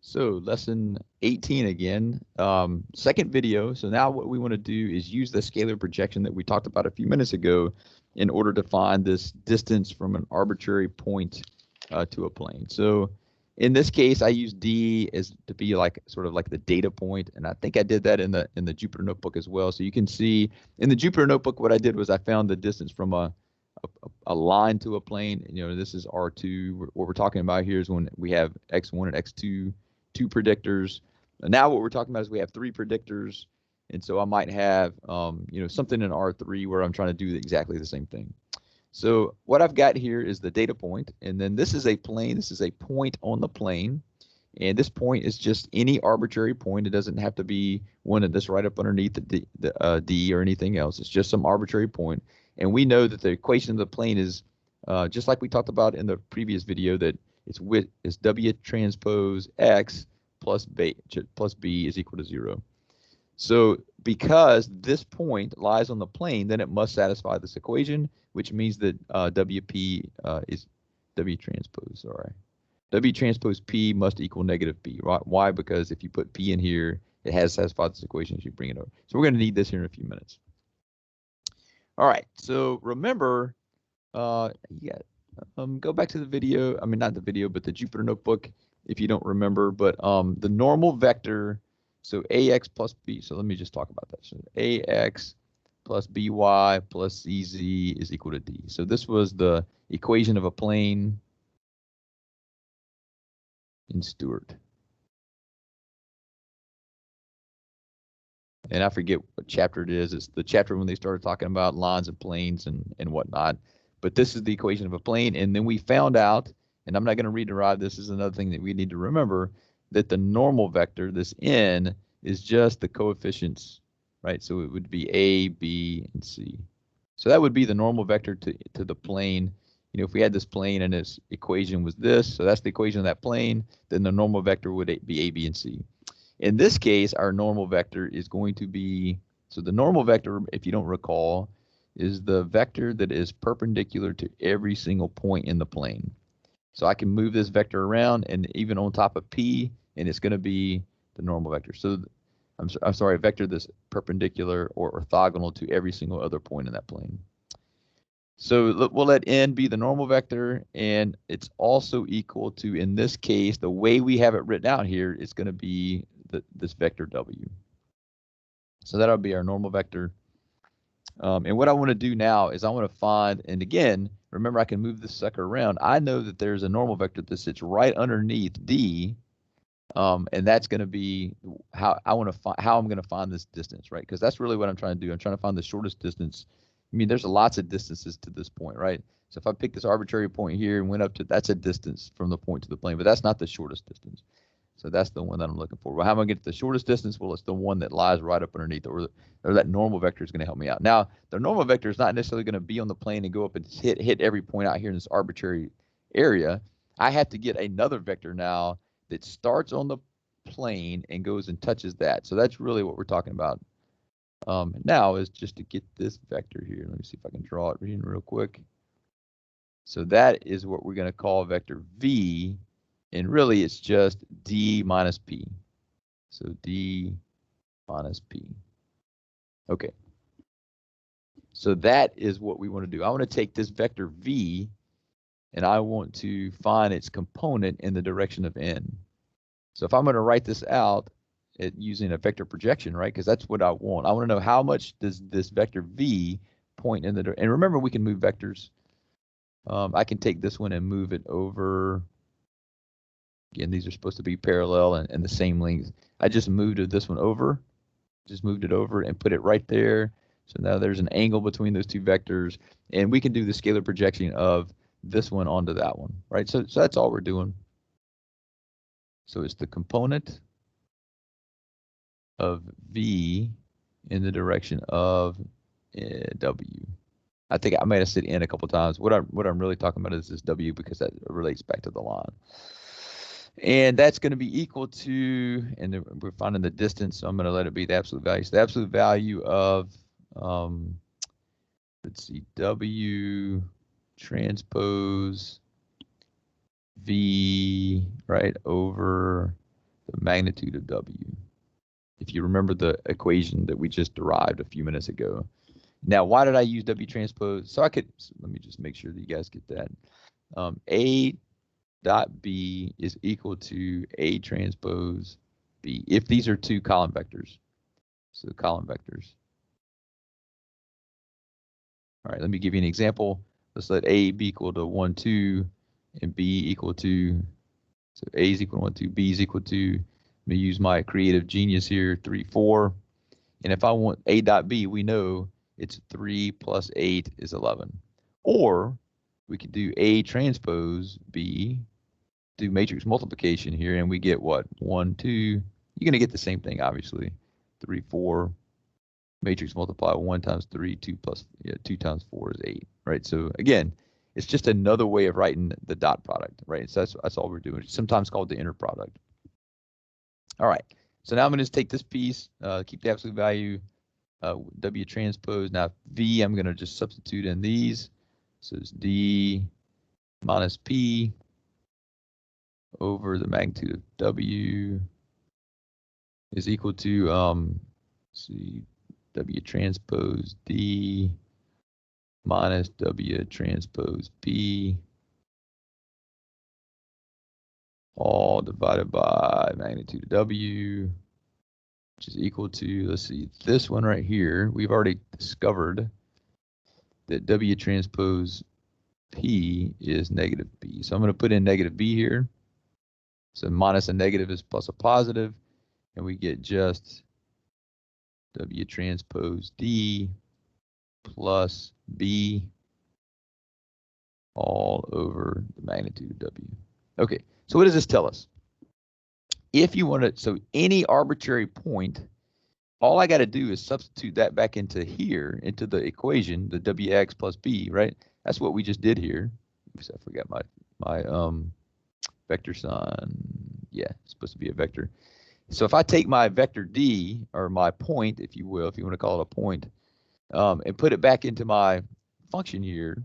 So lesson 18 again, second video. So now what we want to do is use the scalar projection that we talked about a few minutes ago in order to find this distance from an arbitrary point to a plane. So in this case, I use D as to be like sort of like the data point, and I think I did that in the Jupyter notebook as well. So you can see in the Jupyter notebook, what I did was I found the distance from a line to a plane. You know, this is R2. What we're talking about here is when we have X1 and X2, two predictors. And now what we're talking about is we have three predictors. And so I might have, you know, something in R3 where I'm trying to do exactly the same thing. So what I've got here is the data point, and then this is a plane. This is a point on the plane, and this point is just any arbitrary point. It doesn't have to be one that's right up underneath the D or anything else. It's just some arbitrary point, and we know that the equation of the plane is just like we talked about in the previous video, that it's W transpose X plus B is equal to 0. So because this point lies on the plane, then it must satisfy this equation, which means that WP is W transpose, sorry. W transpose P must equal negative P, right? Why? Because if you put P in here, it has satisfied this equation as you bring it over. So we're going to need this here in a few minutes. All right, so remember, go back to the video. I mean, not the video, but the Jupyter notebook if you don't remember. But the normal vector, so AX plus B, so let me just talk about that. So AX plus BY plus CZ is equal to D. So this was the equation of a plane in Stewart. And I forget what chapter it is. It's the chapter when they started talking about lines and planes and whatnot. But this is the equation of a plane. And then we found out, and I'm not going to rederive this, is another thing that we need to remember, that the normal vector, this n, is just the coefficients, right? So it would be A, B, and C. So that would be the normal vector to the plane. You know, if we had this plane and its equation was this, so that's the equation of that plane, then the normal vector would be A, B, and C. In this case, our normal vector is going to be, so the normal vector, if you don't recall, is the vector that is perpendicular to every single point in the plane. So I can move this vector around and even on top of P, and it's going to be the normal vector. So I'm sorry, a vector that's perpendicular or orthogonal to every single other point in that plane. So we'll let n be the normal vector, and it's also equal to, in this case, the way we have it written out here, it's going to be this vector W. So that'll be our normal vector. And what I want to do now is I want to find, and again, remember I can move this sucker around. I know that there's a normal vector that sits right underneath D, and that's going to be how I'm going to find this distance, right? Because that's really what I'm trying to do. I'm trying to find the shortest distance. I mean, there's lots of distances to this point, right? So if I pick this arbitrary point here and went up to, that's a distance from the point to the plane, but that's not the shortest distance. So that's the one that I'm looking for. Well, how am I going to get the shortest distance? Well, it's the one that lies right up underneath, or that normal vector is going to help me out. Now, the normal vector is not necessarily going to be on the plane and go up and hit every point out here in this arbitrary area. I have to get another vector now that starts on the plane and goes and touches that. So that's really what we're talking about now, is just to get this vector here. Let me see if I can draw it real quick. So that is what we're going to call vector V. And really, it's just D minus P. So D minus P. Okay. So that is what we want to do. I want to take this vector V, and I want to find its component in the direction of n. So if I'm going to write this out using a vector projection, right, because that's what I want. I want to know how much does this vector V point in the direction. And remember, we can move vectors. I can take this one and move it over. Again, these are supposed to be parallel and the same length. I just moved this one over, just moved it over and put it right there. So now there's an angle between those two vectors, and we can do the scalar projection of this one onto that one, right? So that's all we're doing. So it's the component of V in the direction of W. I think I might have said N a couple times. What I'm really talking about is this W, because that relates back to the line. And that's going to be equal to, and we're finding the distance, so I'm going to let it be the absolute value. So the absolute value of, let's see, W transpose V, right, over the magnitude of W. If you remember the equation that we just derived a few minutes ago. Now, why did I use W transpose? So let me just make sure that you guys get that. A dot B is equal to A transpose B, if these are two column vectors. So column vectors. All right, let me give you an example. Let's let A be equal to 1, 2, and B equal to, so A is equal to 1, 2, B is equal to, let me use my creative genius here, 3, 4. And if I want A dot B, we know it's 3 plus 8 is 11. Or we could do A transpose B, do matrix multiplication here, and we get what? 1, 2. You're going to get the same thing, obviously. 3, 4. Matrix multiply 1 times 3, 2 plus 2 times 4 is 8, right? So again, it's just another way of writing the dot product, right? So that's all we're doing. It's sometimes called the inner product. All right. So now I'm going to just take this piece, keep the absolute value, W transpose. Now V, I'm going to just substitute in these. So it's D minus P over the magnitude of W is equal to, let's see, W transpose D minus W transpose P all divided by magnitude of W, which is equal to, let's see, this one right here. We've already discovered that W transpose P is negative B. So I'm going to put in negative B here. So minus a negative is plus a positive, and we get just W transpose D plus B all over the magnitude of W. Okay, so what does this tell us? If you want to, so any arbitrary point, all I got to do is substitute that back into here, into the equation, the Wx plus B, right? That's what we just did here. Oops, I forgot my vector sign. Yeah, it's supposed to be a vector. So if I take my vector D, or my point, if you will, if you want to call it a point, and put it back into my function here,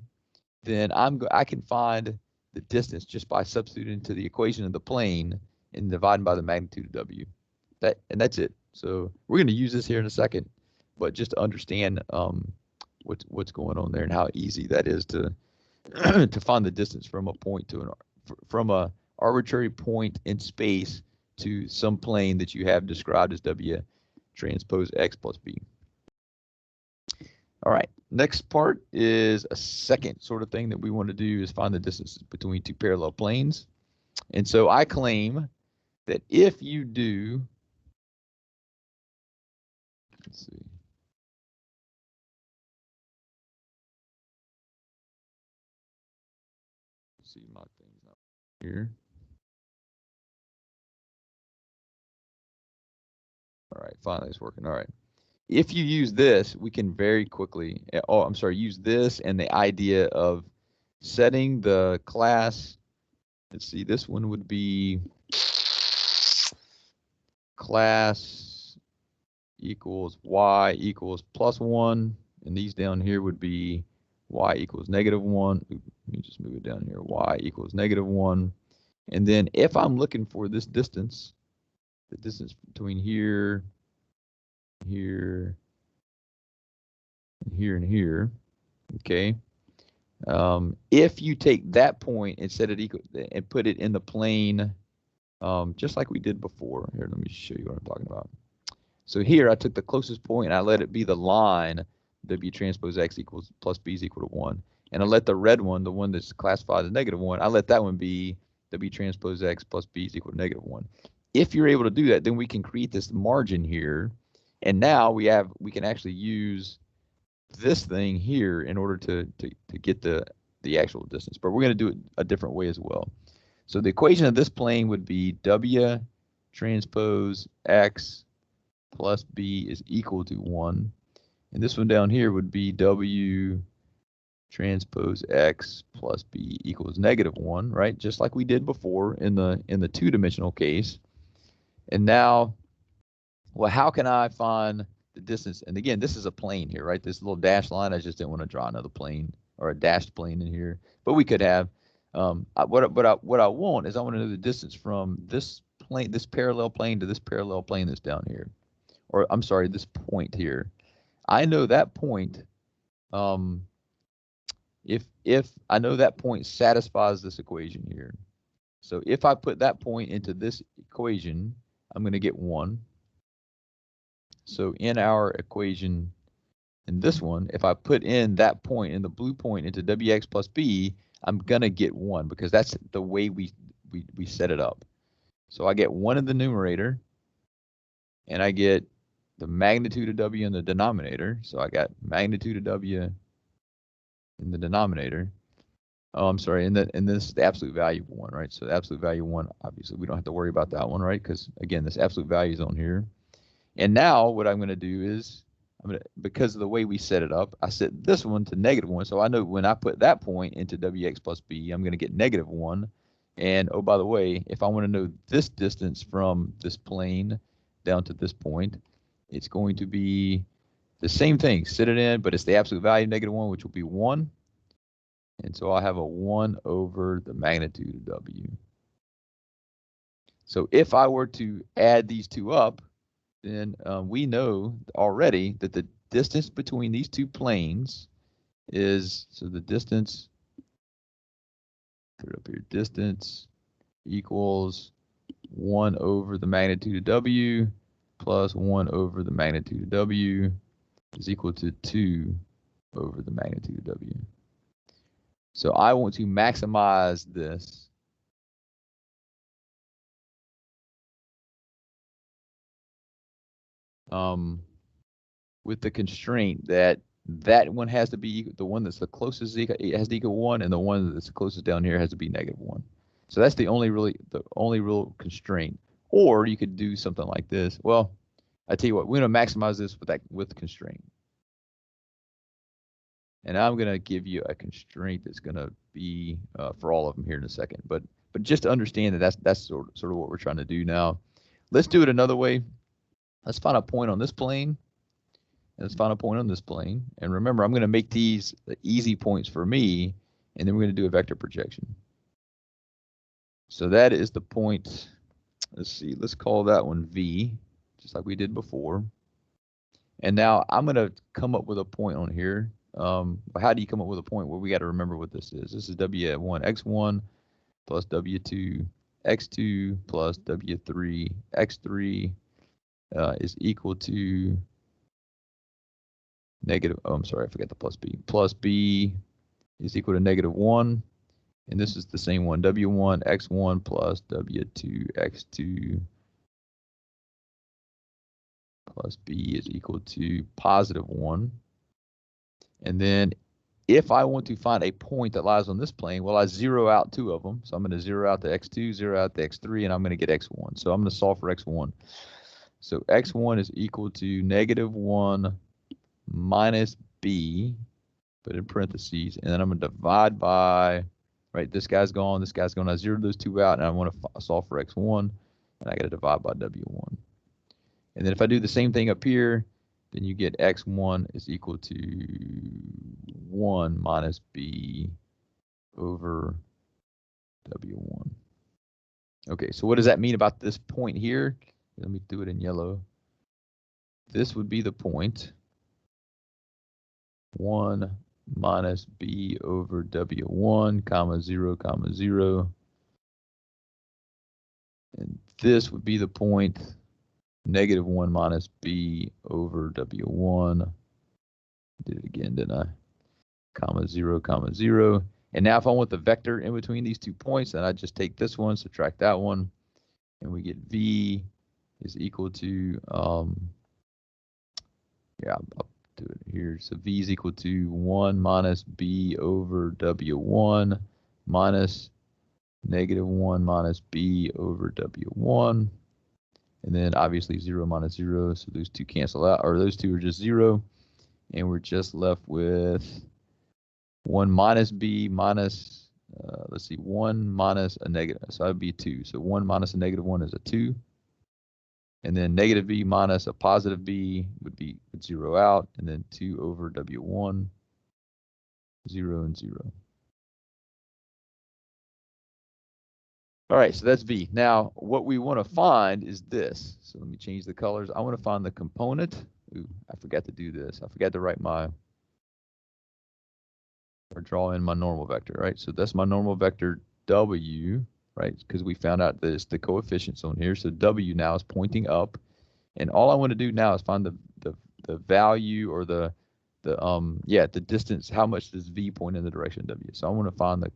then I can find the distance just by substituting into the equation of the plane and dividing by the magnitude of W. And that's it. So we're going to use this here in a second, but just to understand what's going on there and how easy that is to to find the distance from a point to from a arbitrary point in space to some plane that you have described as W transpose X plus B. All right, next part is a second sort of thing that we want to do is find the distance between two parallel planes. And so I claim that if you do, let's see. Let's see, my thing's not here. All right, finally it's working. All right. If you use this, we can very quickly, use this and the idea of setting the class. Let's see, this one would be class equals y equals +1, and these down here would be y equals -1. Let me just move it down here. Y equals -1. And then if I'm looking for this distance, the distance between here, here, and here, and here, okay. If you take that point and set it equal and put it in the plane, just like we did before. Here, let me show you what I'm talking about. So here I took the closest point and I let it be the line W transpose X equals plus B is equal to 1. And I let the red one, the one that's classified as -1, I let that one be W transpose X plus B is equal to -1. If you're able to do that, then we can create this margin here. And now we can actually use this thing here in order to get the actual distance. But we're going to do it a different way as well. So the equation of this plane would be W transpose X plus B is equal to 1. And this one down here would be W transpose X plus B equals -1, right? Just like we did before in the two-dimensional case. And now, well, how can I find the distance? And again, this is a plane here, right? This little dashed line, I just didn't want to draw another plane or a dashed plane in here, but we could have. What I want is I want to know the distance from this plane, this parallel plane to this parallel plane that's down here, or I'm sorry, this point here. I know that point. If I know that point satisfies this equation here. So if I put that point into this equation, I'm going to get 1. So in our equation, in this one, if I put in that point, in the blue point, into wx plus b, I'm going to get 1 because that's the way we set it up. So I get 1 in the numerator, and I get the magnitude of w in the denominator. So I got magnitude of w in the denominator. Oh, I'm sorry, and this is the absolute value of 1, right? So the absolute value of 1, obviously, we don't have to worry about that one, right? Because, again, this absolute value is on here. And now what I'm going to do is, because of the way we set it up, I set this one to -1. So I know when I put that point into wx plus b, I'm going to get -1. And, oh, by the way, if I want to know this distance from this plane down to this point, it's going to be the same thing. Set it in, but it's the absolute value of -1, which will be 1. And so I'll have a 1 over the magnitude of w. So if I were to add these two up, then we know already that the distance between these two planes is, so the distance, put it up here, distance equals 1 over the magnitude of w plus 1 over the magnitude of w is equal to 2 over the magnitude of w. So I want to maximize this. With the constraint that that one has to be the one that's the closest, it has to equal 1, and the one that's the closest down here has to be -1. So that's the only real constraint. Or you could do something like this. Well, I tell you what, we're going to maximize this with constraint. And I'm going to give you a constraint that's going to be for all of them here in a second. But just to understand that that's sort of what we're trying to do now. Let's do it another way. Let's find a point on this plane. And let's find a point on this plane. And remember, I'm going to make these the easy points for me, and then we're going to do a vector projection. So that is the point. Let's see, let's call that one V, just like we did before. And now I'm going to come up with a point on here. How do you come up with a point? Well, we got to remember what this is. This is W1 X1 plus W2 X2 plus W3 X3 is equal to negative, oh, I'm sorry, I forgot the plus B. Plus B is equal to -1. And this is the same one, W1 X1 plus W2 X2 plus B is equal to +1. And then if I want to find a point that lies on this plane, well, I zero out 2 of them. So I'm going to zero out the X2, zero out the X3, and I'm going to get X1. So I'm going to solve for X1. So X1 is equal to -1 minus B, put in parentheses, and then I'm going to divide by, right, this guy's gone, this guy's gone. I zeroed those 2 out, and I want to solve for X1, and I got to divide by W1. And then if I do the same thing up here, then you get X1 is equal to 1 minus B over W1. Okay, so what does that mean about this point here? Let me do it in yellow. This would be the point 1 minus B over W1, comma 0, comma 0. And this would be the point -1 minus B over W1. Did it again, didn't I? Comma 0, comma 0. And now if I want the vector in between these 2 points, then I just take this one, subtract that one, and we get V is equal to, I'll do it here. So V is equal to 1 minus B over W1 minus -1 minus B over W1. And then obviously 0 minus 0, so those 2 cancel out, or those 2 are just 0. And we're just left with 1 minus B minus, let's see, 1 minus a negative, so that would be 2. So 1 minus a -1 is a 2. And then negative B minus a positive B would be 0 out, and then 2 over W1, 0 and 0. All right, so that's V. Now, what we want to find is this. So let me change the colors. I want to find the component. Ooh, I forgot to do this. I forgot to write my, or draw in my normal vector, right? So that's my normal vector W, right? Because we found out that it's the coefficients on here. So W now is pointing up. And all I want to do now is find the value or the distance. How much does V point in the direction of W? So I want to find the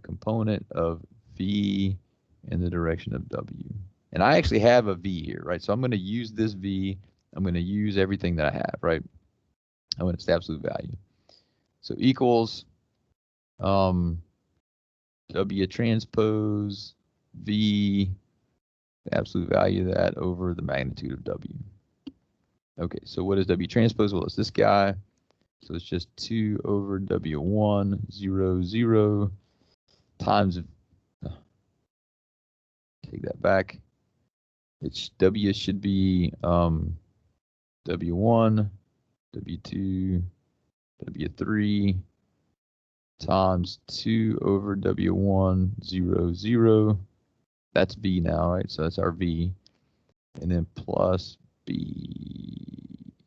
component of V in the direction of W. And I actually have a V here, right? So I'm going to use this V. I'm going to use everything that I have, right? I want its absolute value. So equals W transpose V, the absolute value of that over the magnitude of W. Okay, so what is W transpose? Well, it's this guy. So it's just 2 over W1, 0, 0 times, take that back. It's W should be W1, W2, W3 times 2 over W1, 0, 0. That's V now, right? So that's our V. And then plus B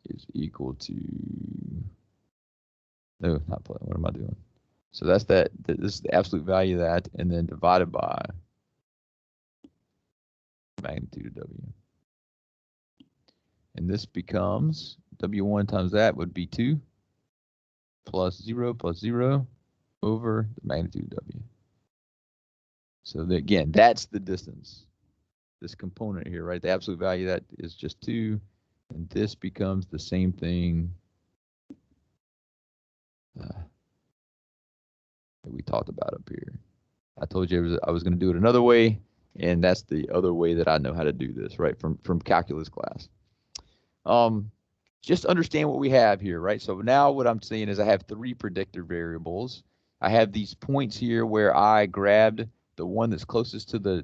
is equal to, no, not plus, what am I doing? So that's that, this is the absolute value of that, and then divided by magnitude of W. And this becomes, W1 times that would be 2 plus 0 over the magnitude of W. So again, that's the distance. This component here, right? The absolute value of that is just 2. And this becomes the same thing that we talked about up here. I told you I was going to do it another way, and that's the other way that I know how to do this, right? From calculus class. Just understand what we have here, right? So now what I'm saying is I have 3 predictor variables. I have these points here where I grabbed the one that's closest to the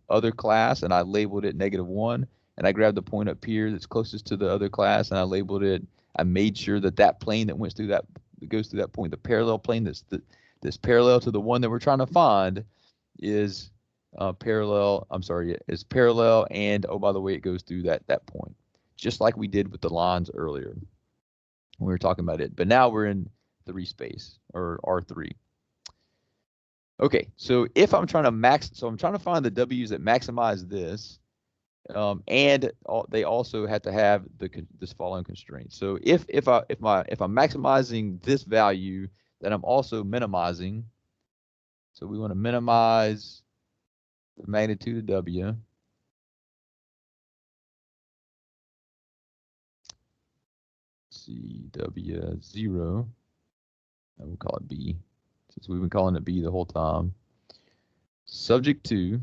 other class and I labeled it -1, and I grabbed the point up here that's closest to the other class and I labeled it. I made sure that that plane that went through that goes through that point, the parallel plane that's parallel to the one that we're trying to find is parallel. I'm sorry, is parallel, and oh, by the way, it goes through that point, just like we did with the lines earlier when we were talking about it. But now we're in 3 space, or R3. Okay, so if I'm trying to I'm trying to find the W's that maximize this, and they also have to have this following constraint. So if I'm maximizing this value, then I'm also minimizing. So we want to minimize the magnitude of W. CW0, and we'll call it B, since we've been calling it B the whole time, subject to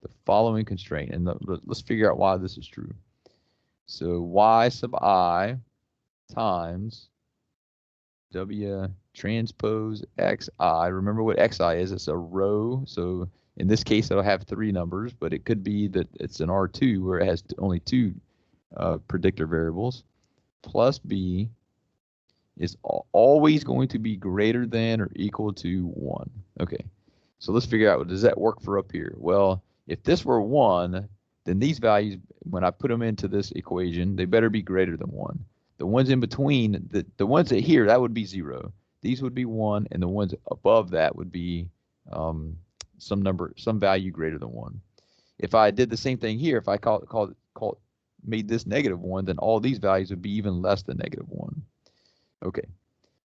the following constraint. And let's figure out why this is true. So Y sub I times W transpose XI. Remember what XI is. It's a row. So in this case, it'll have 3 numbers, but it could be that it's an R2 where it has only 2 predictor variables, plus B is always going to be greater than or equal to 1. Okay, so let's figure out, does that work for up here? Well, if this were 1, then these values, when I put them into this equation, they better be greater than 1. The ones in between, the ones that here, that would be 0. These would be 1, and the ones above that would be some value greater than 1. If I did the same thing here, if I made this -1, then all these values would be even less than -1. Okay,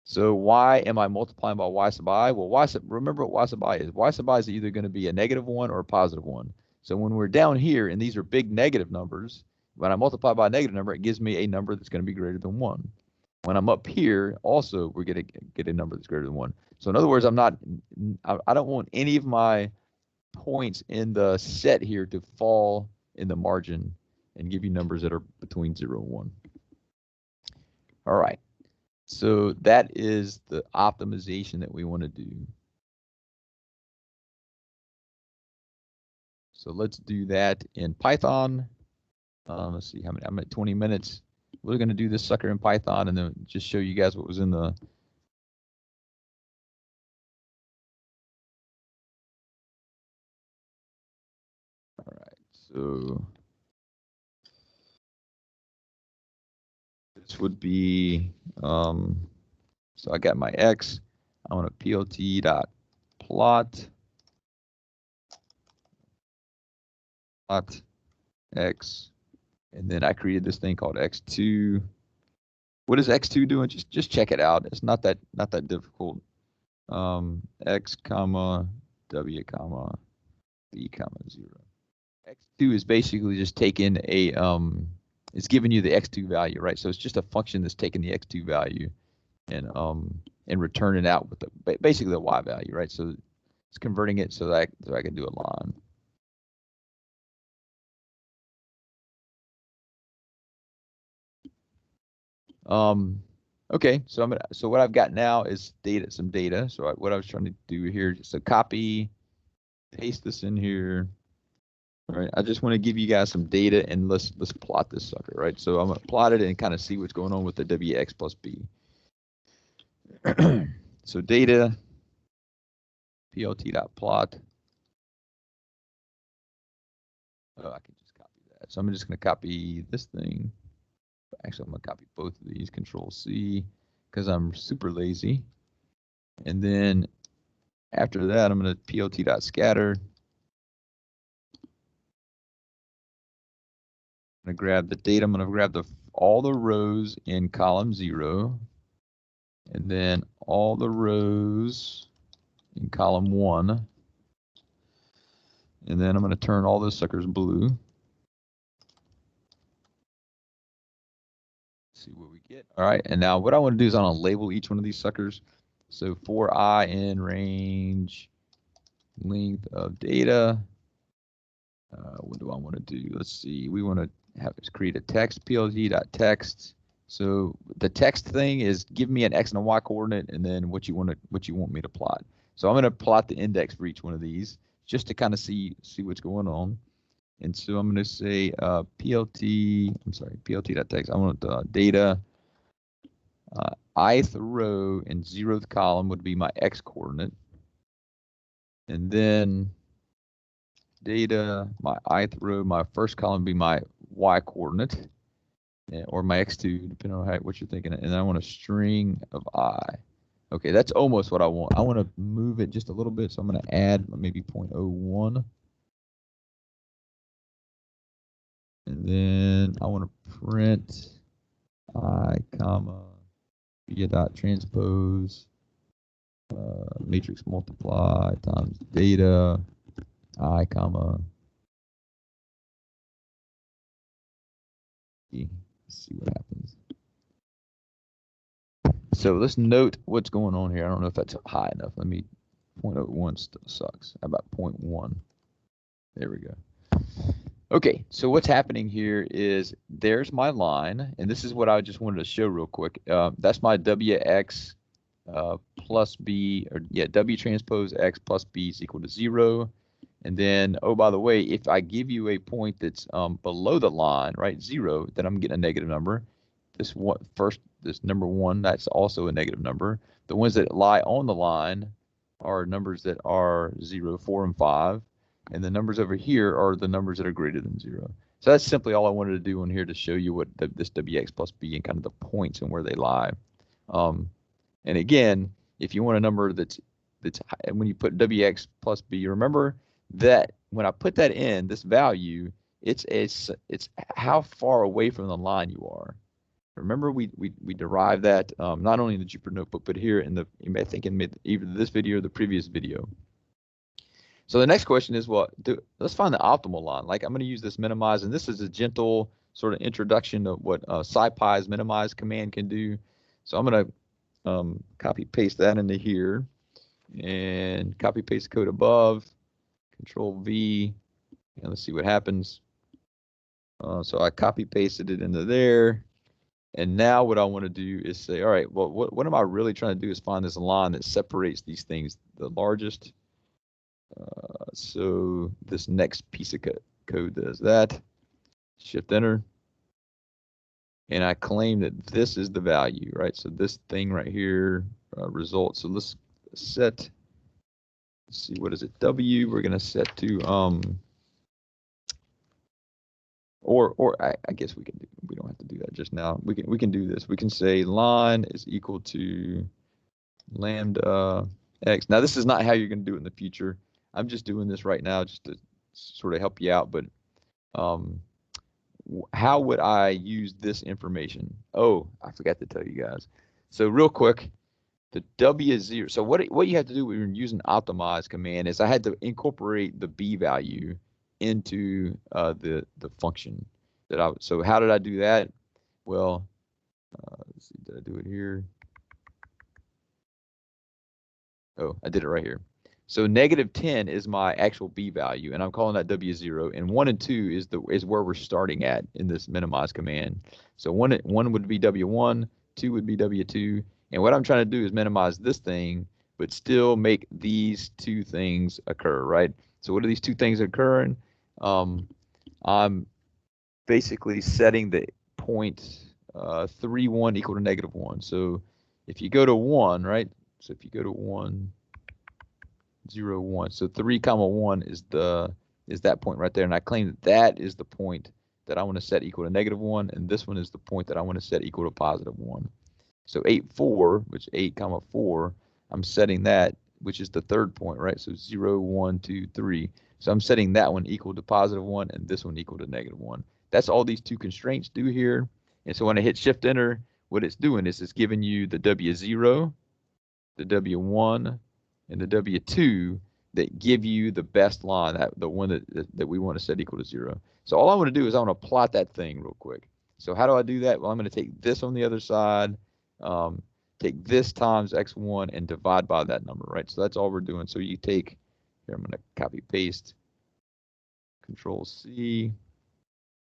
so why am I multiplying by Y sub I? Well, remember what Y sub I is. Y sub I is either going to be a -1 or a +1. So when we're down here and these are big negative numbers, when I multiply by a negative number, it gives me a number that's going to be greater than 1. When I'm up here, also we're going to get a number that's greater than 1. So in other words, I don't want any of my points in the set here to fall in the margin and give you numbers that are between 0 and 1. All right. So that is the optimization that we want to do. So let's do that in Python. Let's see how many, I'm at 20 minutes. We're going to do this sucker in Python and then just show you guys what was in the So this would be, so I got my X. I want to PLT dot plot X, and then I created this thing called X2. What is X2 doing? Just check it out. It's not that difficult. X comma W comma B comma 0. X2 is basically just taking a it's giving you the X2 value, right? So it's just a function that's taking the X2 value and returning out with the basically the Y value, right? So it's converting it so that I can do a line. Okay, so so what I've got now is some data. So what I was trying to do here is to copy, paste this in here. All right, I just want to give you guys some data and let's plot this sucker, right? So I'm gonna plot it and kind of see what's going on with the WX plus B. So data, plt.plot. Oh, I can just copy that. So I'm just gonna copy this thing. Actually, I'm gonna copy both of these, Control C, because I'm super lazy. And then after that, I'm gonna plt.scatter. I'm gonna grab the data. I'm gonna grab all the rows in column 0, and then all the rows in column 1, and then I'm gonna turn all those suckers blue. See what we get. All right, and now what I want to do is I want to label each one of these suckers. So for I in range length of data, what do I want to do? Let's see. We want to create a text, plt.text. So the text thing is give me an x and a y coordinate, and then what you want me to plot. So I'm going to plot the index for each one of these just to kind of see what's going on. And so I'm going to say plt.text. I want data. Ith row and 0th column would be my x coordinate, and then data, my ith row, my first column would be my y coordinate, or my x2, depending on what you're thinking. And I want a string of I. Okay, that's almost what I want. I want to move it just a little bit, so I'm going to add maybe 0.01. And then I want to print I comma via dot transpose matrix multiply times data I comma E. Let's see what happens. So let's note what's going on here. I don't know if that's high enough. Let me 0.01 still sucks. How about 0.1? There we go. Okay, so what's happening here is there's my line, and this is what I just wanted to show real quick. That's my WX plus B, or yeah, W transpose X plus B is equal to 0. And then, oh, by the way, if I give you a point that's below the line, right, 0, then I'm getting a negative number. This number 1, that's also a negative number. The ones that lie on the line are numbers that are 0, 4, and 5. And the numbers over here are the numbers that are greater than 0. So that's simply all I wanted to do on here to show you what this WX plus B and kind of the points and where they lie. And again, if you want a number that's when you put WX plus B, remember that when I put that in, this value, it's how far away from the line you are. Remember, we derived that not only in the Jupyter Notebook, but here I think in either this video or the previous video. So the next question is, let's find the optimal line. Like, I'm going to use this minimize, and this is a gentle sort of introduction of what Scipy's minimize command can do. So I'm going to copy paste that into here, and copy paste the code above, Control V, and let's see what happens. So I copy pasted it into there. And now what I want to do is say, all right, well, what am I really trying to do is find this line that separates these things the largest. So this next piece of code does that. Shift enter. And I claim that this is the value, right? So this thing right here, result. So let's set, let's see, what is it? W, we're going to set to or I guess we don't have to do that just now. We can do this. We can say ln is equal to lambda x. Now this is not how you're going to do it in the future. I'm just doing this right now just to sort of help you out. But how would I use this information? Oh, I forgot to tell you guys. So real quick, the W0. So what you have to do when you're using optimize command is I had to incorporate the B value into the function that I. So how did I do that? Well, let's see, did I do it here? Oh, I did it right here. So -10 is my actual B value, and I'm calling that W0. And 1 and 2 is where we're starting at in this minimize command. So one would be W1, 2 would be W2. And what I'm trying to do is minimize this thing, but still make these two things occur, right? So what are these two things occurring? I'm basically setting the point 3, 1 equal to -1. So if you go to 1, right? So if you go to 1, 0, 1. So 3, 1 is that point right there, and I claim that that is the point that I want to set equal to -1, and this one is the point that I want to set equal to +1. So 8, 4, which 8, 4, I'm setting that, which is the third point, right? So 0, 1, 2, 3. So I'm setting that one equal to +1 and this one equal to -1. That's all these two constraints do here. And so when I hit Shift Enter, what it's doing is it's giving you the W0, the W1, and the W2 that give you the best line, the one that we want to set equal to 0. So all I want to do is I want to plot that thing real quick. So how do I do that? Well, I'm going to take this on the other side, take this times x1 and divide by that number, right? So that's all we're doing. So you take, here I'm going to copy paste, Control C,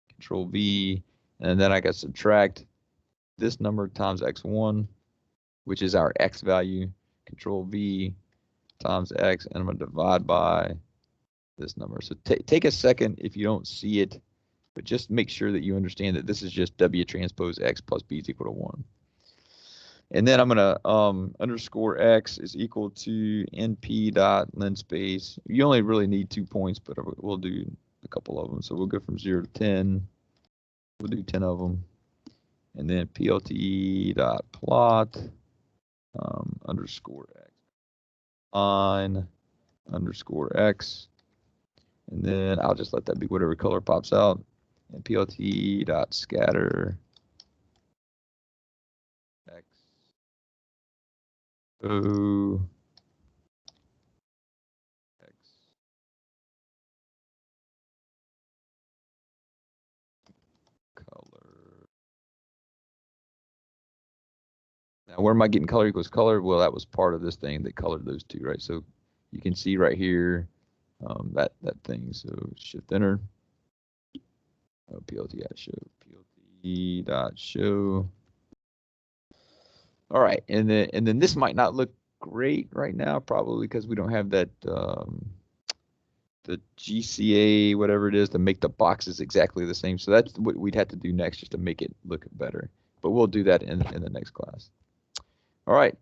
Control V, and then I got subtract this number times x1, which is our x value, Control V times x, and I'm going to divide by this number. So take a second if you don't see it, but just make sure that you understand that this is just W transpose x plus b is equal to 1. And then I'm going to underscore x is equal to np dot linspace. You only really need 2 points, but we'll do a couple of them. So we'll go from 0 to 10. We'll do 10 of them. And then plt dot plot underscore x line underscore x. And then I'll just let that be whatever color pops out. And plt dot scatter x o x color. Now where am I getting color equals color? Well, that was part of this thing that colored those two, right? So you can see right here that thing. So Shift Enter. Plt dot show. Plt dot show. All right, and then this might not look great right now, probably because we don't have that the GCA, whatever it is, to make the boxes exactly the same. So that's what we'd have to do next just to make it look better. But we'll do that in the next class. All right.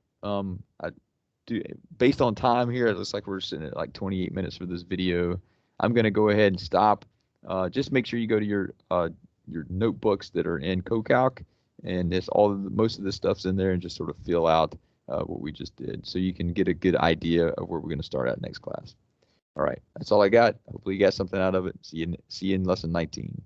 Based on time here, it looks like we're sitting at like 28 minutes for this video. I'm going to go ahead and stop. Just make sure you go to your notebooks that are in CoCalc, and it's most of this stuff's in there, and just sort of fill out what we just did, so you can get a good idea of where we're going to start at next class. All right, that's all I got. Hopefully you got something out of it. See you in lesson 19.